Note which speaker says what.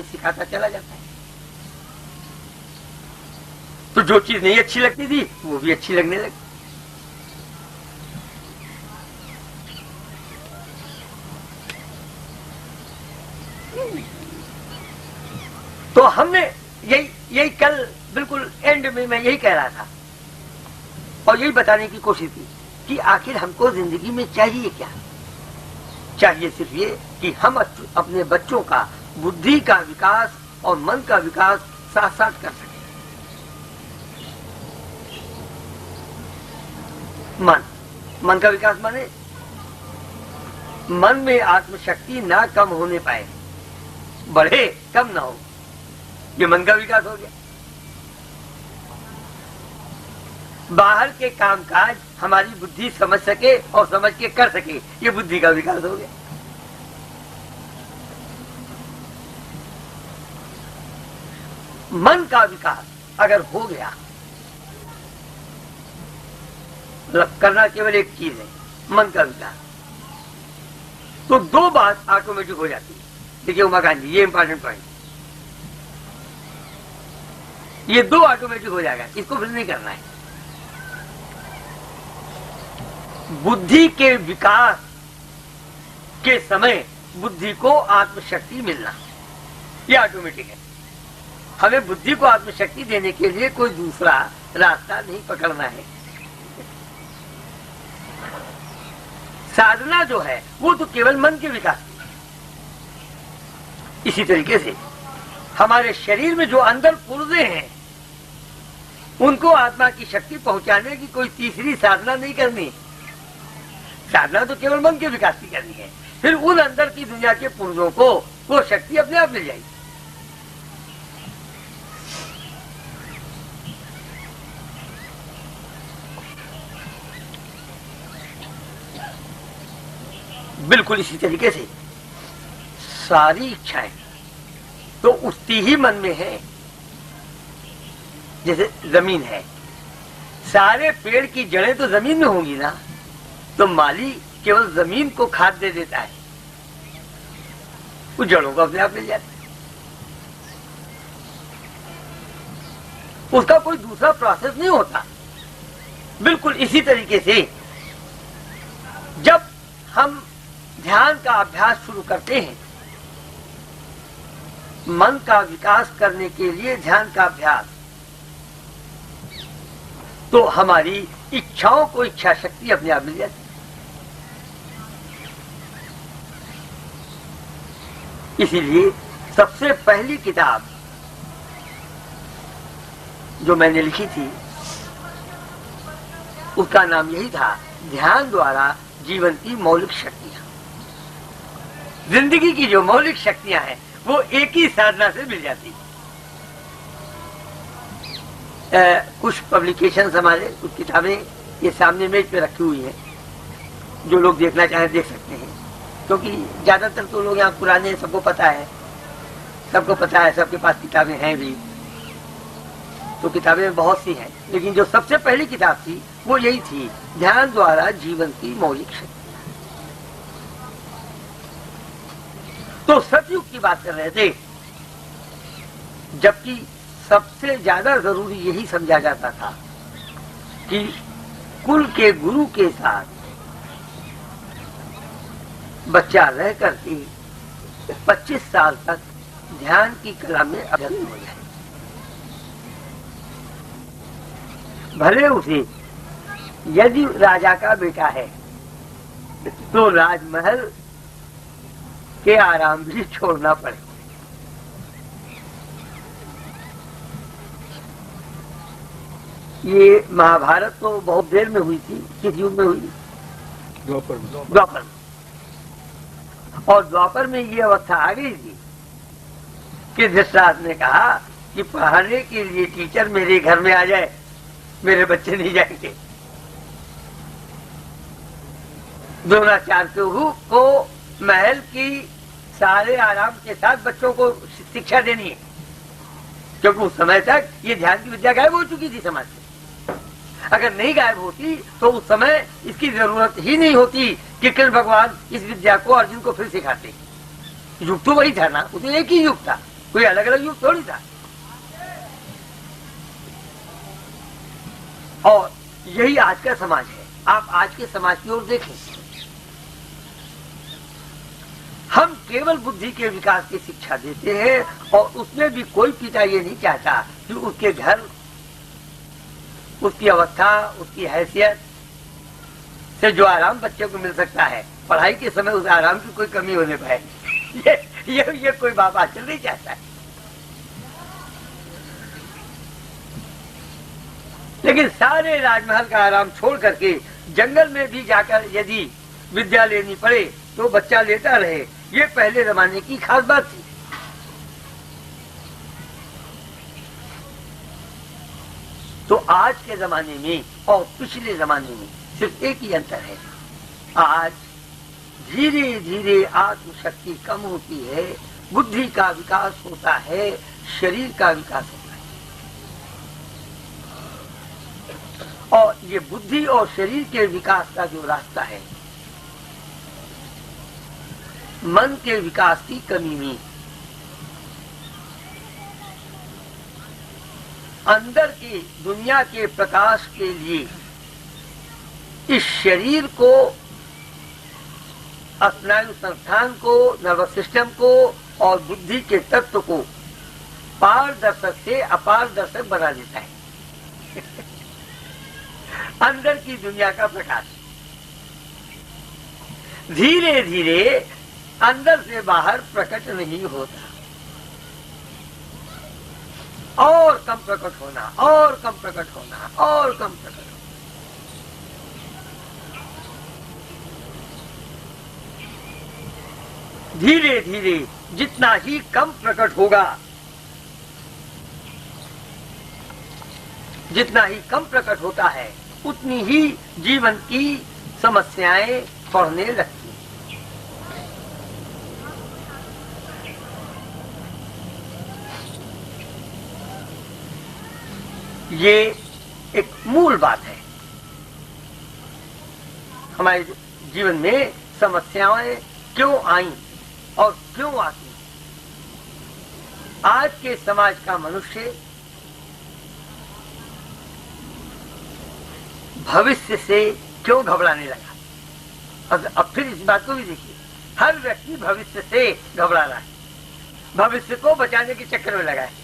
Speaker 1: सिखाता चला जाता है। तो जो चीज नहीं अच्छी लगती थी वो भी अच्छी लगने लगी। तो हमने यही कल बिल्कुल एंड में मैं यही कह रहा था और यही बताने की कोशिश की कि आखिर हमको जिंदगी में चाहिए क्या। चाहिए सिर्फ ये कि हम अपने बच्चों का बुद्धि का विकास और मन का विकास साथ साथ कर सकें। मन का विकास माने मन में आत्मशक्ति ना कम होने पाए, बढ़े कम ना हो, ये मन का विकास हो गया। बाहर के कामकाज हमारी बुद्धि समझ सके और समझ के कर सके, ये बुद्धि का विकास हो गया। मन का विकास अगर हो गया, मतलब करना केवल एक चीज है, मन का विकास, तो दो बात ऑटोमेटिक हो जाती है। देखिए उमाकांत जी, ये इंपॉर्टेंट पॉइंट, ये दो ऑटोमेटिक हो जाएगा, इसको फिर नहीं करना है। बुद्धि के विकास के समय बुद्धि को आत्मशक्ति मिलना, ये ऑटोमेटिक है। हमें बुद्धि को आत्मशक्ति देने के लिए कोई दूसरा रास्ता नहीं पकड़ना है। साधना जो है वो तो केवल मन के विकास की। इसी तरीके से हमारे शरीर में जो अंदर पुर्जे हैं उनको आत्मा की शक्ति पहुंचाने की कोई तीसरी साधना नहीं करनी। साधना तो केवल मन के विकास की करनी है। फिर उन अंदर की दुनिया के पुर्जों को वो शक्ति अपने आप मिल जाएगी। बिल्कुल इसी तरीके से सारी इच्छाएं तो उठती ही मन में है। जैसे जमीन है, सारे पेड़ की जड़ें तो जमीन में होंगी ना, तो माली केवल जमीन को खाद दे देता है, उस जड़ों को अपने आप मिल जाता है। उसका कोई दूसरा प्रोसेस नहीं होता। बिल्कुल इसी तरीके से जब हम ध्यान का अभ्यास शुरू करते हैं, मन का विकास करने के लिए ध्यान का अभ्यास, तो हमारी इच्छाओं को इच्छा शक्ति अपने आप मिल जाती है। इसीलिए सबसे पहली किताब जो मैंने लिखी थी उसका नाम यही था, ध्यान द्वारा जीवन की मौलिक शक्तियां। जिंदगी की जो मौलिक शक्तियां हैं वो एक ही साधना से मिल जाती है। कुछ पब्लिकेशंस हमारे, कुछ किताबें ये सामने मेज पे रखी हुई हैं, जो लोग देखना चाहें देख सकते हैं। क्योंकि ज्यादातर तो लोग यहाँ पुराने, सबको पता है, सबके पास किताबें हैं भी, तो किताबें बहुत सी हैं, लेकिन जो सबसे पहली किताब थी वो यही थी, ध्यान द्वारा जीवन की मौलिक शक्ति। तो सतयुग की बात कर रहे थे, जबकि सबसे ज्यादा जरूरी यही समझा जाता था कि कुल के गुरु के साथ बच्चा रह करके 25 साल तक ध्यान की कला में अभ्यस्त हो जाए। भले उसे यदि राजा का बेटा है तो राजमहल के आराम भी छोड़ना पड़े। ये महाभारत तो बहुत देर में हुई थी, किस युग में हुई? द्वापर में। और द्वापर में ये अवस्था आ गई थी कि धृतराष्ट्र ने कहा कि पढ़ाने के लिए टीचर मेरे घर में आ जाए, मेरे बच्चे नहीं जाएंगे। द्रोणाचार्य को महल की सारे आराम के साथ बच्चों को शिक्षा देनी है, क्योंकि उस समय तक ये ध्यान की विद्या गायब हो चुकी थी समाज से। अगर नहीं गायब होती तो उस समय इसकी जरूरत ही नहीं होती कि कृष्ण भगवान इस विद्या को अर्जुन को फिर सिखाते। युग तो वही था ना, वो तो एक ही युग था। कोई अलग अलग युग थोड़ी था। और यही आज का समाज है। आप आज के समाज की ओर देखें, हम केवल बुद्धि के विकास की शिक्षा देते हैं और उसमें भी कोई पिता ये नहीं चाहता कि उसके घर, उसकी अवस्था, उसकी हैसियत से जो आराम बच्चे को मिल सकता है, पढ़ाई के समय उस आराम की कोई कमी होने पाए, ये कोई बाप आजकल नहीं चाहता है। लेकिन सारे राजमहल का आराम छोड़ करके जंगल में भी जाकर यदि विद्या लेनी पड़े तो बच्चा लेता रहे, ये पहले जमाने की खास बात थी। तो आज के जमाने में और पिछले जमाने में सिर्फ एक ही अंतर है, आज धीरे धीरे आत्मशक्ति कम होती है, बुद्धि का विकास होता है, शरीर का विकास होता है। और ये बुद्धि और शरीर के विकास का जो रास्ता है, मन के विकास की कमी में अंदर की दुनिया के प्रकाश के लिए इस शरीर को, स्नायु संस्थान को, नर्वस सिस्टम को और बुद्धि के तत्व को पारदर्शक से अपारदर्शक बना देता है। अंदर की दुनिया का प्रकाश धीरे धीरे अंदर से बाहर प्रकट नहीं होता, और कम प्रकट होना, और कम प्रकट होना, और कम प्रकट होना। धीरे धीरे जितना ही कम प्रकट होगा, जितना ही कम प्रकट होता है, उतनी ही जीवन की समस्याएं बढ़ने लगती। ये एक मूल बात है। हमारे जीवन में समस्याएं क्यों आई और क्यों आती? आज के समाज का मनुष्य भविष्य से क्यों घबराने लगा? अब फिर इस बात को भी देखिए, हर व्यक्ति भविष्य से घबरा रहा है, भविष्य को बचाने के चक्कर में लगा है।